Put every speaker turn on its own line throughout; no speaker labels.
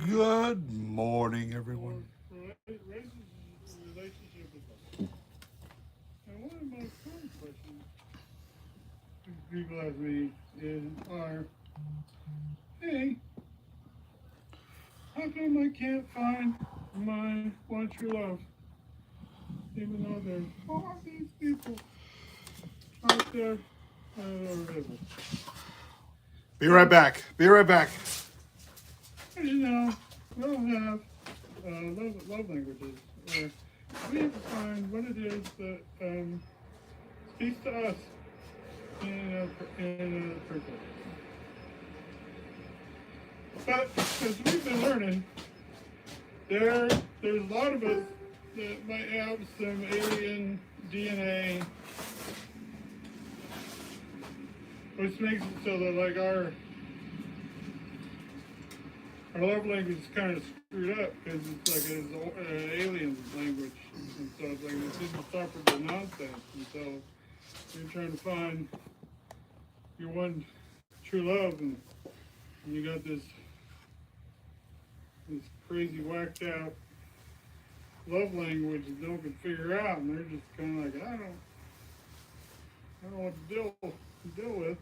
Good morning, everyone.
Relationship with them. And one of the most common questions people ask me are, hey, how come I can't find my one true love? Even though there's all these people out there available.
Be right back. Be right back.
And we all have love languages. We have to find what it is that speaks to us in a person. But as we've been learning, there's a lot of us that might have some alien DNA, which makes it so that like our love language is kind of screwed up because it's like an alien language, and so it's like it's insufferable nonsense. And so you're trying to find your one true love, and you got this crazy whacked out love language that no one can figure out, and they're just kind of like, I don't know what to deal with.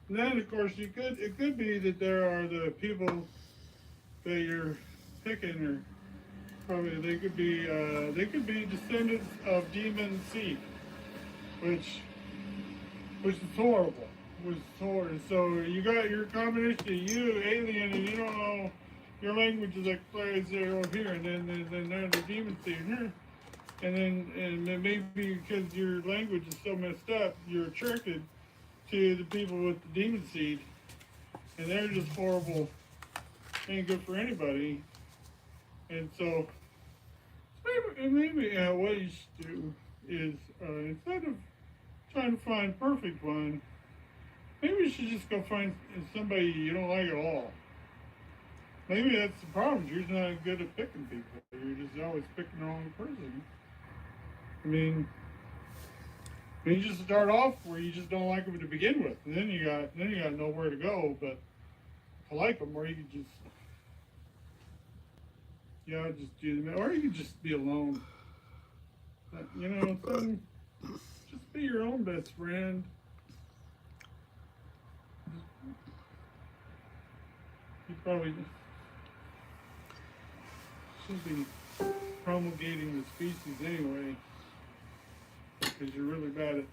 And then of course it could be that there are the people that you're picking, or probably they could be descendants of demon seed, which is horrible. Was horrible. So you got your combination of you alien, and you don't know your language is like players there over here, and then there's the demon seed here. And then maybe because your language is so messed up, you're attracted to the people with the demon seed, and they're just horrible, ain't good for anybody. And so maybe what you should do is instead of trying to find a perfect one, maybe you should just go find somebody you don't like at all. Maybe that's the problem. You're just not good at picking people. You're just always picking the wrong person. I mean, you just start off where you just don't like them to begin with, and then you got nowhere to go but to like them, or you could just just do them, or you could just be alone. But, just be your own best friend. You probably should be promulgating the species anyway, because you're really bad at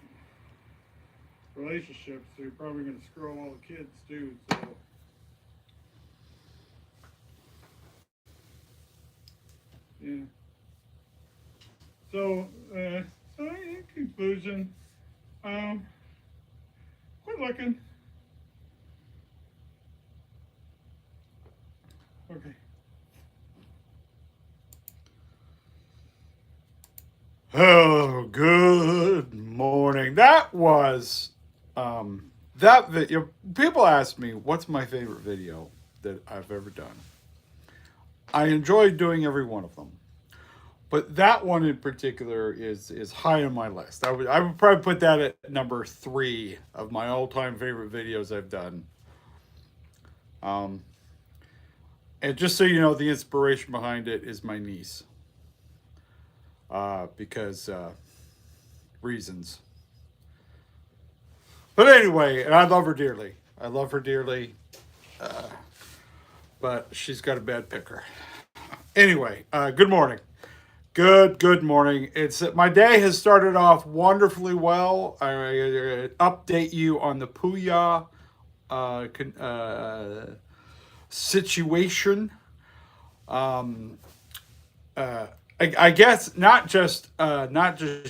relationships, so you're probably going to screw all the kids too. Yeah. So, in conclusion, um, quit looking. Okay.
Oh, good morning. That was that video. People ask me what's my favorite video that I've ever done. I enjoy doing every one of them, but that one in particular is high on my list. I would probably put that at number 3 of my all time favorite videos I've done. Um, and just so you know, the inspiration behind it is my niece, because reasons. But anyway, and I love her dearly. I love her dearly, but she's got a bad picker. Anyway, good morning. Good morning. It's my day has started off wonderfully well. I update you on the Puya situation. Um, I guess not just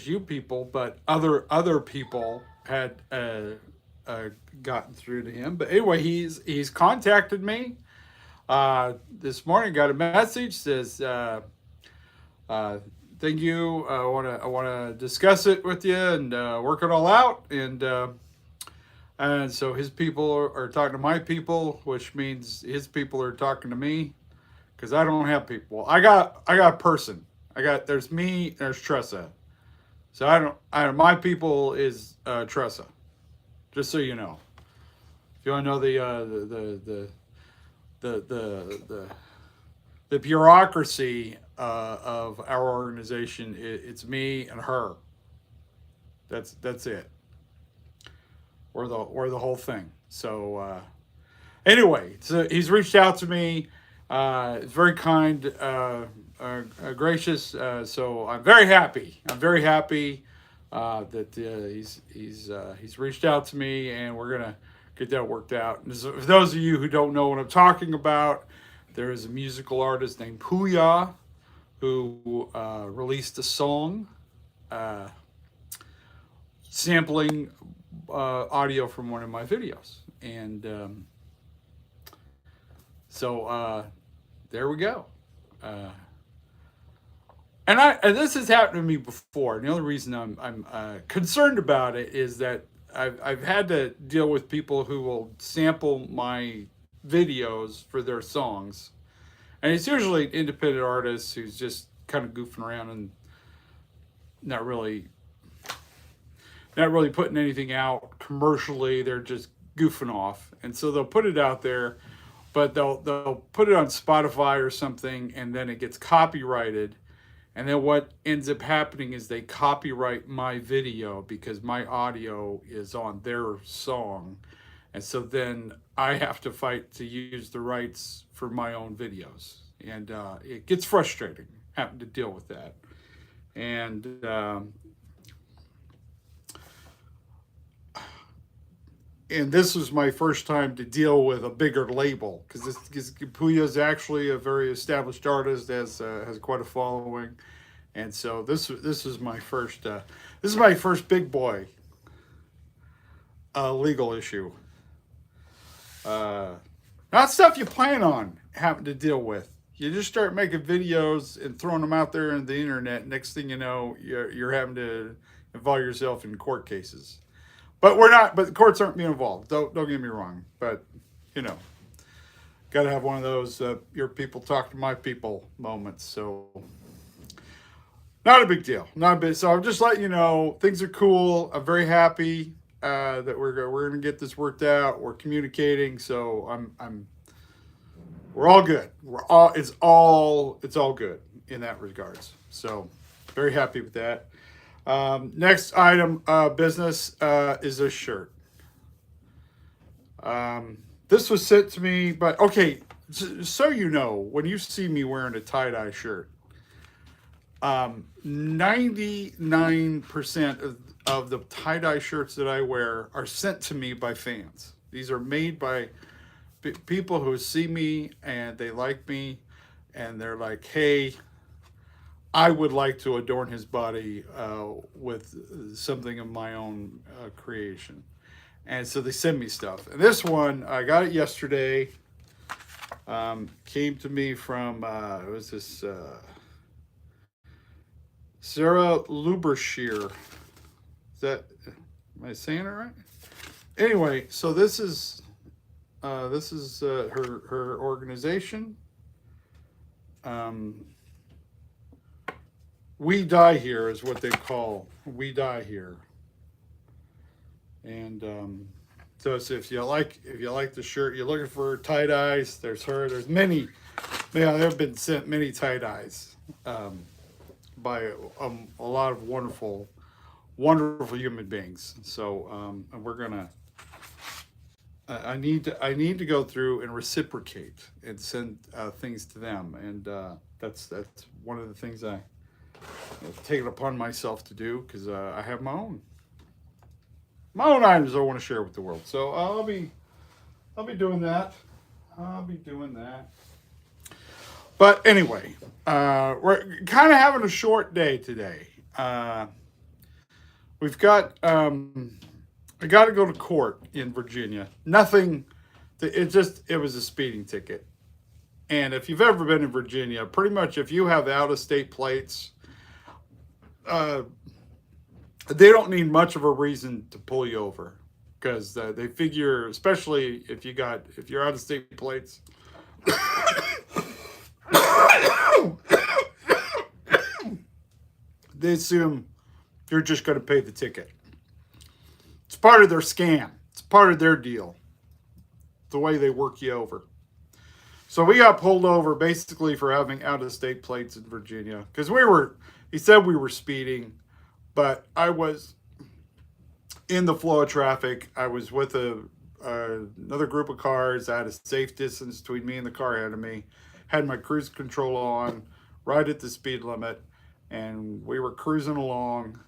you people, but other people had gotten through to him. But anyway, he's contacted me this morning. Got a message, says, uh, "Thank you. I wanna discuss it with you and work it all out." And so his people are talking to my people, which means his people are talking to me, because I don't have people. I got a person. There's me. There's Tressa. So my people is Tressa. Just so you know, if you want to know the the bureaucracy of our organization. It's me and her. That's it. Or the whole thing. So anyway, so he's reached out to me. It's very kind, gracious. So I'm very happy. I'm very happy that he's reached out to me, and we're gonna get that worked out. And so for those of you who don't know what I'm talking about, there is a musical artist named Puya who released a song sampling audio from one of my videos, and so there we go. And this has happened to me before. And the only reason I'm concerned about it is that I've had to deal with people who will sample my videos for their songs, and it's usually independent artists who's just kind of goofing around and not really putting anything out commercially. They're just goofing off, and so they'll put it out there, but they'll put it on Spotify or something, and then it gets copyrighted. And then what ends up happening is they copyright my video because my audio is on their song. And so then I have to fight to use the rights for my own videos. And it gets frustrating having to deal with that. And this was my first time to deal with a bigger label, because Puya is actually a very established artist, has quite a following, and so this is my first big boy legal issue. Not stuff you plan on having to deal with. You just start making videos and throwing them out there on the internet. Next thing you know, you're having to involve yourself in court cases. But we're not. But the courts aren't being involved. Don't get me wrong. But got to have one of those your people talk to my people moments. So not a big deal. Not a big. So I'm just letting you know things are cool. I'm very happy that we're going to get this worked out. We're communicating. So we're all good. It's all good in that regards. So very happy with that. Next item business is this shirt. This was sent to me, but okay, so you know, when you see me wearing a tie-dye shirt, 99% of the tie-dye shirts that I wear are sent to me by fans. These are made by people who see me and they like me, and they're like, hey, I would like to adorn his body with something of my own creation. And so they send me stuff. And this one, I got it yesterday. Came to me from, it was this Sarah Lubershear. Am I saying it right? Anyway, so this is her organization. We Die Here is what they call We Die Here. And so if you like the shirt, you're looking for tie-dyes, there's many. There have been sent many tie-dyes by a lot of wonderful human beings. So and we're gonna I need to go through and reciprocate and send things to them, and that's one of the things I've taken upon myself to do, because I have my own items I want to share with the world. So I'll be doing that. But anyway, we're kind of having a short day today. We've got I got to go to court in Virginia. Nothing. It was a speeding ticket. And if you've ever been in Virginia, pretty much if you have out-of-state plates, they don't need much of a reason to pull you over, because they figure, especially if you're out-of-state plates, they assume you're just going to pay the ticket. It's part of their scam. It's part of their deal. The way they work you over. So we got pulled over basically for having out of state plates in Virginia because he said we were speeding, but I was in the flow of traffic. I was with another group of cars. I had a safe distance between me and the car ahead of me, had my cruise control on, right at the speed limit, and we were cruising along.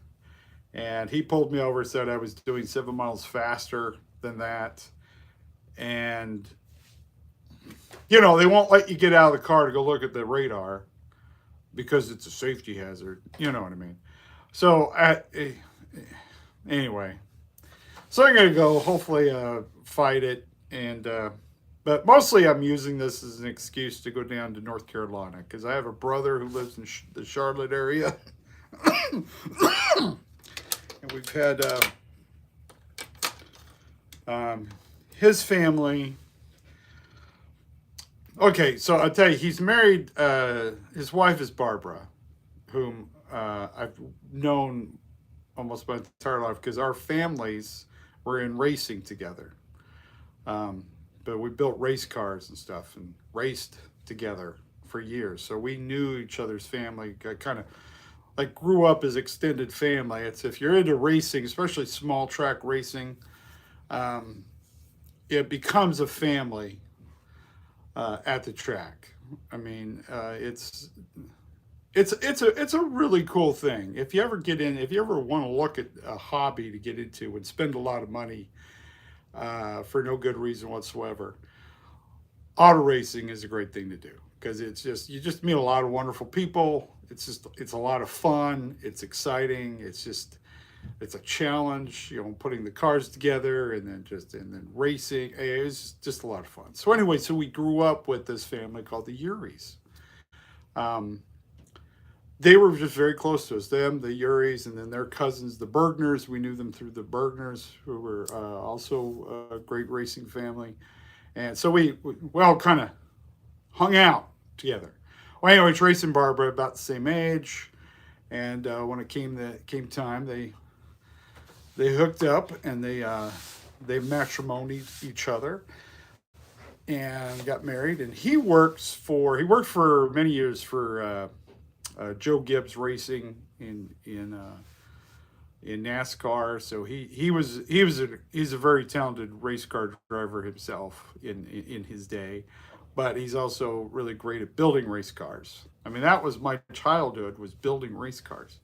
And he pulled me over, said I was doing 7 miles faster than that. And, they won't let you get out of the car to go look at the radar because it's a safety hazard. You know what I mean? So, anyway, so I'm going to go hopefully fight it. But mostly I'm using this as an excuse to go down to North Carolina because I have a brother who lives in the Charlotte area. And we've had his family. Okay, so I'll tell you, he's married. His wife is Barbara, whom I've known almost my entire life because our families were in racing together. But we built race cars and stuff and raced together for years. So we knew each other's family, kind of like grew up as extended family. It's if you're into racing, especially small track racing, it becomes a family at the track. I mean, it's a really cool thing. If you ever want to look at a hobby to get into and spend a lot of money for no good reason whatsoever, auto racing is a great thing to do because you just meet a lot of wonderful people. It's a lot of fun. It's exciting. It's a challenge, putting the cars together and then racing. It was just a lot of fun. So anyway, so we grew up with this family called the Uries. They were just very close to us. Them, the Uries, and then their cousins, the Bergners. We knew them through the Bergners, who were also a great racing family. And so we all kind of hung out together. Well, anyway, Trace and Barbara about the same age, and when it came time, they hooked up and they matrimonied each other and got married. And he worked for many years for Joe Gibbs Racing in NASCAR. So he's a very talented race car driver himself in his day. But he's also really great at building race cars. I mean, that was my childhood, was building race cars.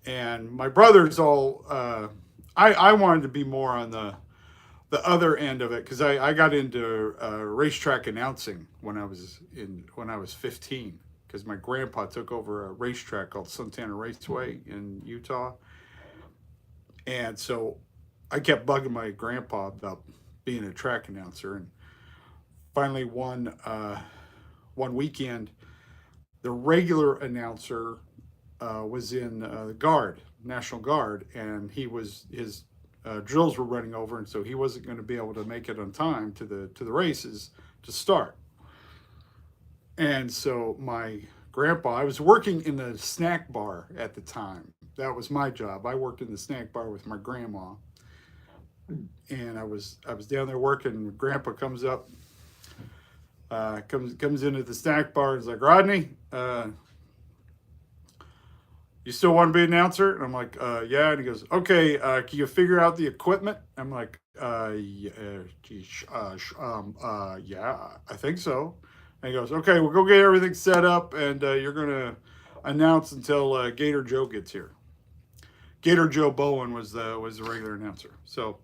And my brothers all, I wanted to be more on the other end of it because I got into racetrack announcing when I was 15 because my grandpa took over a racetrack called Santana Raceway in Utah. And so I kept bugging my grandpa about being a track announcer. And finally, one weekend, the regular announcer was in the Guard, National Guard, and his drills were running over, and so he wasn't going to be able to make it on time to the races to start. And so my grandpa, I was working in the snack bar at the time. That was my job. I worked in the snack bar with my grandma, and I was down there working. Grandpa comes up. Comes into the snack bar and is like, Rodney, you still want to be an announcer? And I'm like, yeah. And he goes, okay, can you figure out the equipment? I'm like, yeah, I think so. And he goes, okay, we'll go get everything set up, and you're gonna announce until Gator Joe gets here. Gator Joe Bowen was the regular announcer. So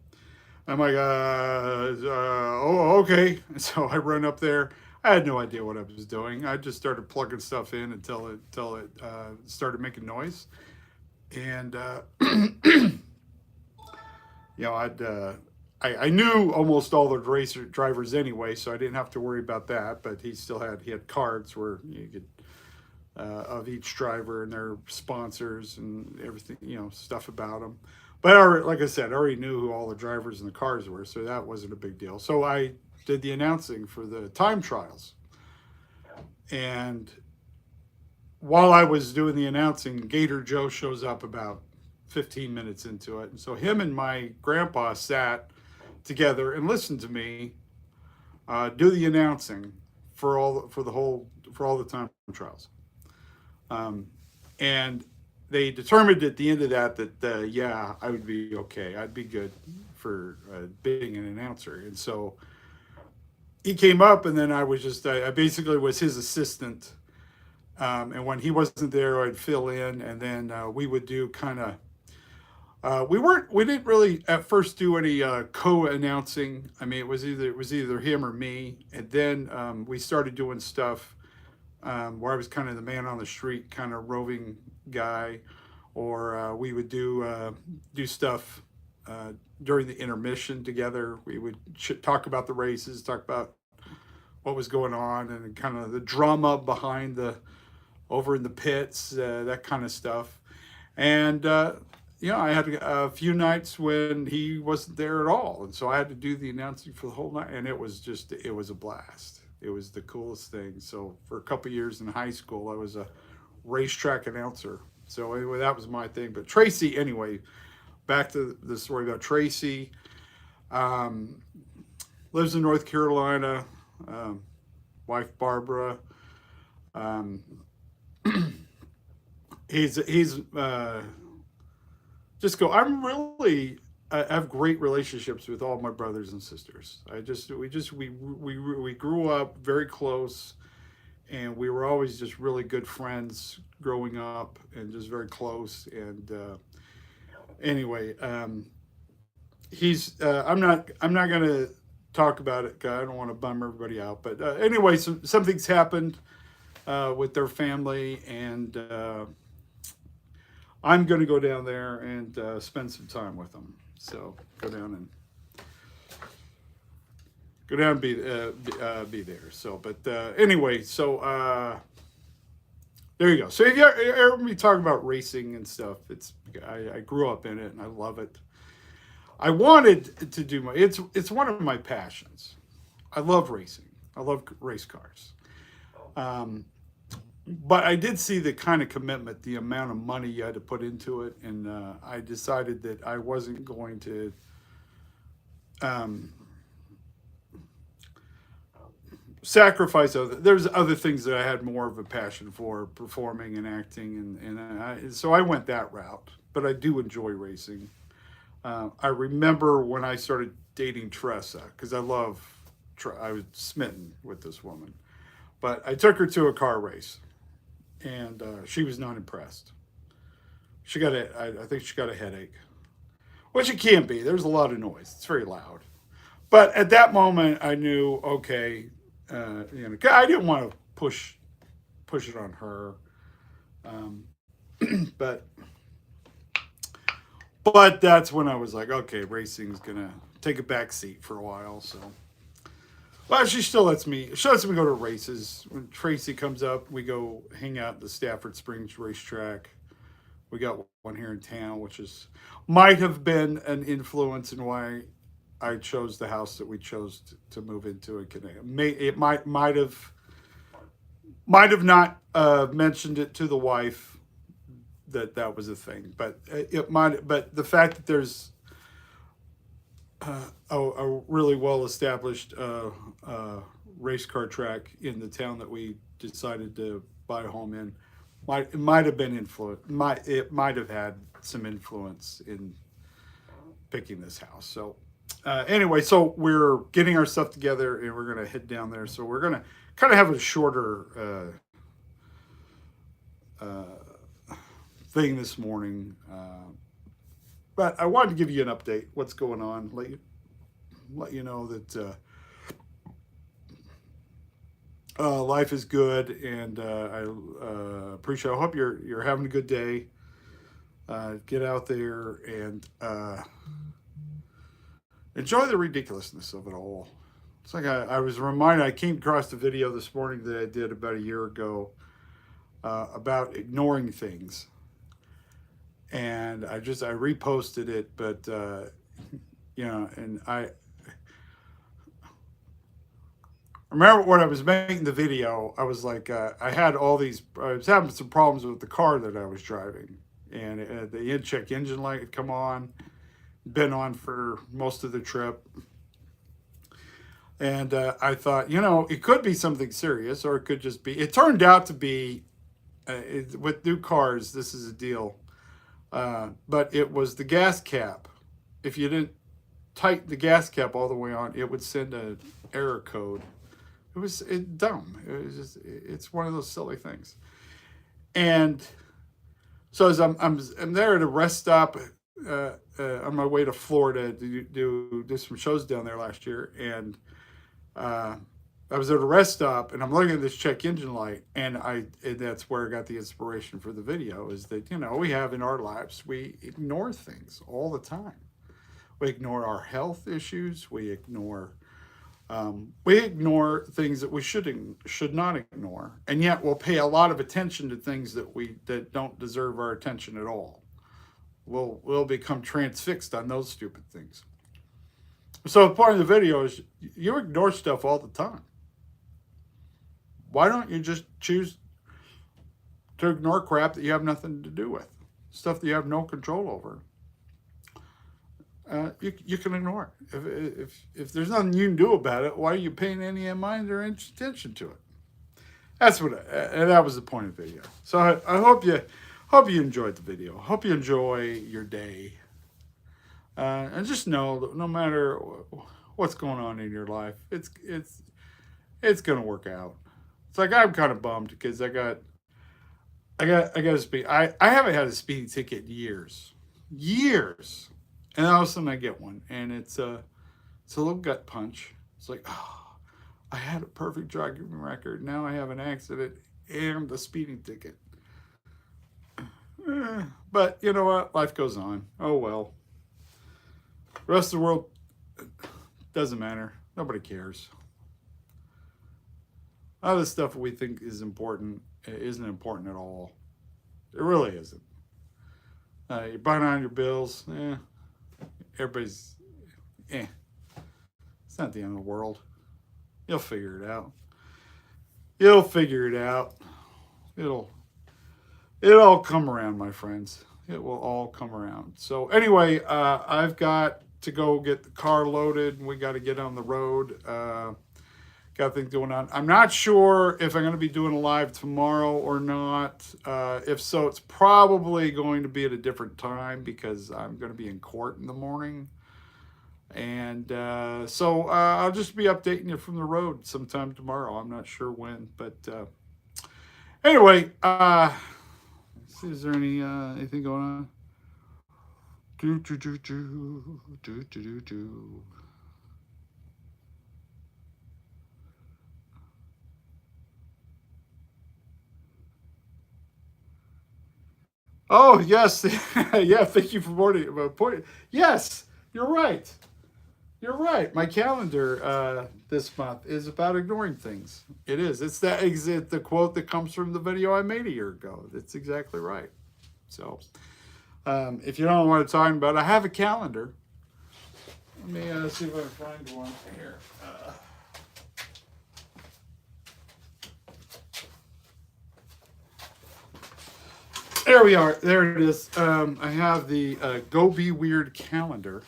I'm like, oh, okay. And so I run up there. I had no idea what I was doing. I just started plugging stuff in until it started making noise. And, I knew almost all the racer drivers anyway, so I didn't have to worry about that. But he had cards where you could, of each driver and their sponsors and everything, stuff about them. But like I said, I already knew who all the drivers and the cars were, so that wasn't a big deal. So I did the announcing for the time trials. And while I was doing the announcing, Gator Joe shows up about 15 minutes into it. And so him and my grandpa sat together and listened to me do the announcing for all the time trials. And they determined at the end of that yeah, I would be okay. I'd be good for being an announcer. And so he came up, and then I basically was his assistant. And when he wasn't there, I'd fill in, and then we would do kind of. We didn't really at first do any co-announcing. I mean, it was either him or me, and then we started doing stuff where I was kind of the man on the street, kind of roving guy, or we would do stuff during the intermission together. We would talk about the races, talk about what was going on, and kind of the drama behind over in the pits, that kind of stuff. And I had a few nights when he wasn't there at all, and so I had to do the announcing for the whole night, and it was a blast. It was the coolest thing. So for a couple of years in high school, I was a racetrack announcer. So anyway, that was my thing. But Tracy, anyway, back to the story about Tracy. Lives in North Carolina. Wife Barbara. He's just go. I have great relationships with all my brothers and sisters. We grew up very close, and we were always just really good friends growing up, and just very close. And anyway, I'm not gonna talk about it. I don't want to bum everybody out. But anyway, something's happened with their family, and I'm going to go down there and spend some time with them. So go down and be there. So, but anyway, so there you go. So if you ever me talk about racing and stuff, I grew up in it and I love it. I wanted to do it's one of my passions. I love racing. I love race cars. But I did see the kind of commitment, the amount of money you had to put into it, and I decided that I wasn't going to sacrifice there's other things that I had more of a passion for, performing and acting, and so I went that route. But I do enjoy racing. I remember when I started dating Tressa, because I was smitten with this woman. But I took her to a car race, and she was not impressed. I think she got a headache, which it can't be. There's a lot of noise. It's very loud. But at that moment, I knew, okay, I didn't want to push it on her, but that's when I was like, okay, racing's gonna take a back seat for a while. So. Well, she still lets me go to races. When Tracy comes up, we go hang out at the Stafford Springs racetrack. We got one here in town, which might have been an influence in why I chose the house that we chose to move into in Connecticut. It might have not mentioned it to the wife that was a thing, but it might. But the fact that there's a really well-established race car track in the town that we decided to buy a home in might have been it might have had some influence in picking this house. So anyway, so we're getting our stuff together and we're gonna head down there. So we're gonna kind of have a shorter thing this morning. But I wanted to give you an update, what's going on, let you know that life is good, and I appreciate. I hope you're having a good day. Get out there and enjoy the ridiculousness of it all. It's like I was reminded. I came across a video this morning that I did about a year ago about ignoring things. And I reposted it, but and I remember when I was making the video, I was like, I was having some problems with the car that I was driving, and the check engine light had come on, been on for most of the trip, And I thought, it could be something serious, or it could just be. It turned out to be, with new cars, this is a deal. But it was the gas cap. If you didn't tighten the gas cap all the way on, it would send an error code. It was dumb. It was just, it's one of those silly things. And so as I'm there at a rest stop on my way to Florida to do some shows down there last year, and I was at a rest stop, and I'm looking at this check engine light, and that's where I got the inspiration for the video. Is that we have in our lives, we ignore things all the time. We ignore our health issues. We ignore things that we should not ignore, and yet we'll pay a lot of attention to things that don't deserve our attention at all. We'll become transfixed on those stupid things. So the point of the video is you ignore stuff all the time. Why don't you just choose to ignore crap that you have nothing to do with, stuff that you have no control over? You can ignore it. If there's nothing you can do about it, why are you paying any mind or attention to it? That's and that was the point of the video. So I hope you enjoyed the video. Hope you enjoy your day. And just know that no matter what's going on in your life, it's gonna work out. It's like I'm kind of bummed because I got a speed. I haven't had a speeding ticket in years, and all of a sudden I get one, and it's a little gut punch. It's like, oh, I had a perfect driving record. Now I have an accident and a speeding ticket. But you know what? Life goes on. Oh well. The rest of the world doesn't matter. Nobody cares. All this stuff we think is important isn't important at all. It really isn't. You're behind your bills. Everybody's. It's not the end of the world. You'll figure it out. It'll all come around, my friends. It will all come around. So anyway, I've got to go get the car loaded, and we got to get on the road. Got things going on. I'm not sure if I'm going to be doing a live tomorrow or not. If so, it's probably going to be at a different time because I'm going to be in court in the morning. And so I'll just be updating you from the road sometime tomorrow. I'm not sure when, but anyway, is there anything going on? Oh yes, yeah. Thank you for pointing. Yes, you're right. You're right. My calendar this month is about ignoring things. It is. It's the quote that comes from the video I made a year ago. That's exactly right. So, if you don't know what I'm talking about, I have a calendar. Let me see if I can find one here. There we are. There it is. I have the Go Be Weird calendar,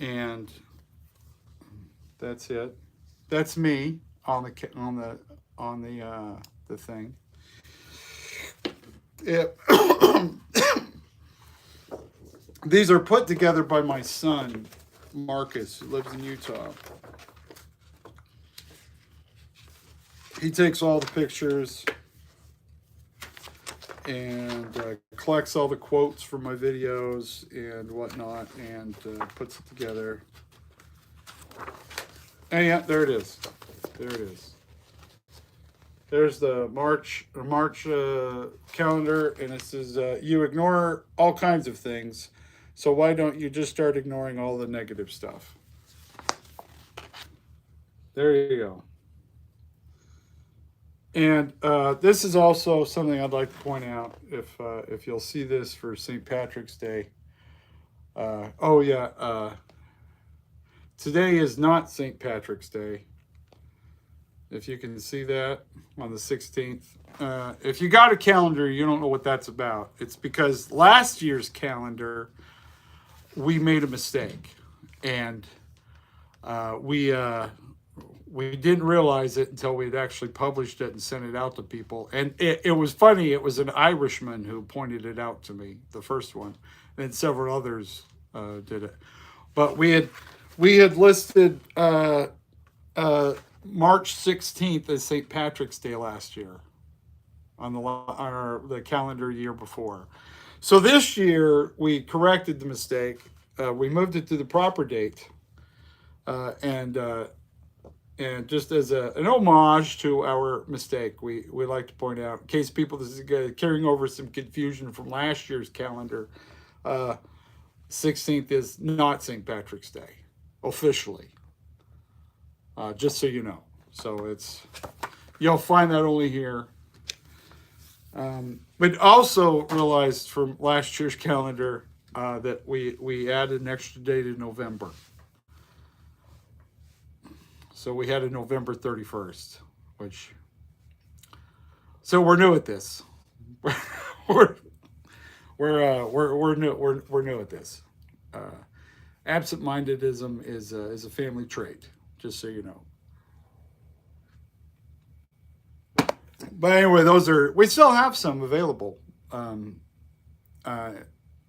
and that's it. That's me on the thing. These are put together by my son, Marcus, who lives in Utah. He takes all the pictures and collects all the quotes from my videos and whatnot, and puts it together. And yeah, there it is. There it is. There's the March calendar, and it says you ignore all kinds of things, so why don't you just start ignoring all the negative stuff? There you go. And this is also something I'd like to point out, if you'll see this for St. Patrick's Day. Today is not St. Patrick's Day. If you can see that on the 16th. If you got a calendar, you don't know what that's about. It's because last year's calendar, we made a mistake. And We didn't realize it until we'd actually published it and sent it out to people. And it was funny. It was an Irishman who pointed it out to me, the first one. And several others did it. But we had listed March 16th as St. Patrick's Day last year on the calendar year before. So this year we corrected the mistake. We moved it to the proper date. And just as an homage to our mistake, we like to point out, in case people, this is carrying over some confusion from last year's calendar, 16th is not St. Patrick's Day, officially. Just so you know. So you'll find that only here. But also realized from last year's calendar that we added an extra day to November. So we had a November 31st, so we're new at this. we're new at this. Absent-mindedism is a family trait, just so you know. But anyway, we still have some available.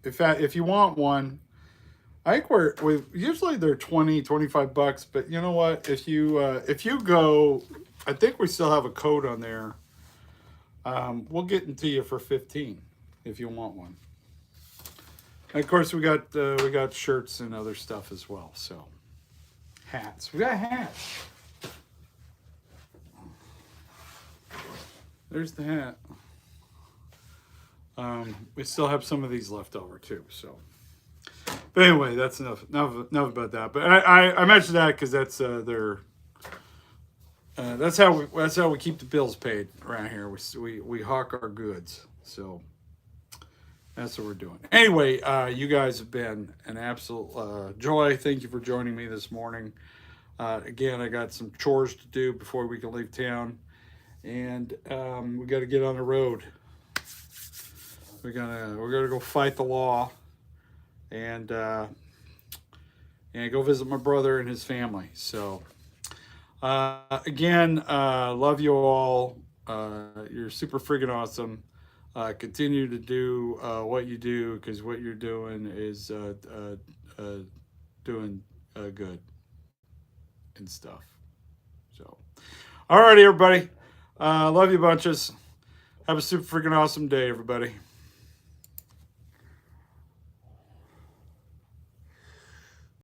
If you want one, I think we usually they're $20-$25, but you know what? If you go, I think we still have a code on there. We'll get into you for 15 if you want one. And of course, we got shirts and other stuff as well. So hats, we got hats. There's the hat. We still have some of these left over too. So. But anyway, that's enough about that. But I mentioned that because that's that's how we keep the bills paid around here. We hawk our goods, so that's what we're doing. Anyway, you guys have been an absolute joy. Thank you for joining me this morning. Again, I got some chores to do before we can leave town, and we got to get on the road. We're gonna go fight the law. And go visit my brother and his family. So again, love you all. You're super friggin' awesome. Continue to do what you do, because what you're doing is doing good and stuff. So, all right, everybody. Love you bunches. Have a super friggin' awesome day, everybody.